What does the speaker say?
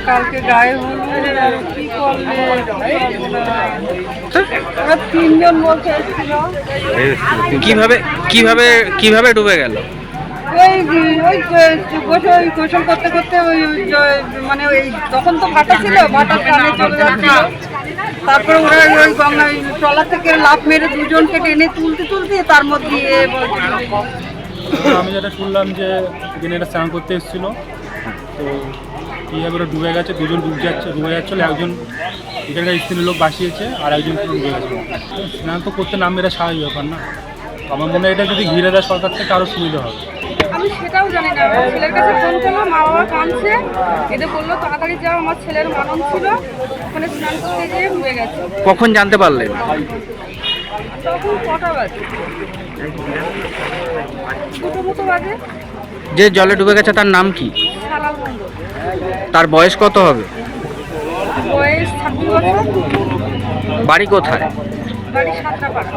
কালকে গায়ে হলুদ আর কি করলে ওরা তিনজন বলতে এসেছিল। কিভাবে কিভাবে কিভাবে ডুবে গেল? ওই ওই গোসল করতে করতে মানে ওই তখন তো ভাটা ছিল, ভাটার কানে চলে যাচ্ছিল। তারপরে ওরা ওই গঙ্গা ট্রলার থেকে লাফ মেরে দুজনকে টেনে তুলতে তুলতে তার মধ্যে আমি যেটা শুনলাম যে দিনেটা স্নান করতে এসেছিলো, তো কীভাবে ওরা ডুবে গেছে, দুজন ডুবে যাচ্ছিলো, একজন এখানকার স্ত্রীর লোক বাসিয়েছে আর একজন ডুবে গেছে। স্নান তো করতে নামবে, এটা স্বাভাবিক ব্যাপার না। আমার মনে হয় এটা যদি ঘিরে দেয় সরকার থেকে আরও সুবিধা হবে। আমি সেটাও জানি না। আমার ছেলের কাছে ফোন করলাম, মা বাবা কাঁদছে, এদের বললো তাড়াতাড়ি যাও, আমার ছেলের মানন ছিল, ওখানে স্নান করতে গিয়ে ডুবে গেছে। কখন জানতে পারলেন? তখন কটা বাজে? 2টো মতো বাজে। যে জলে ডুবে গেছে তার নাম কি? সালাল মন্ডল। তার বয়স কত হবে? বয়স 26 বছর। বাড়ি কোথায়? বাড়ি সাতটাপাড়া।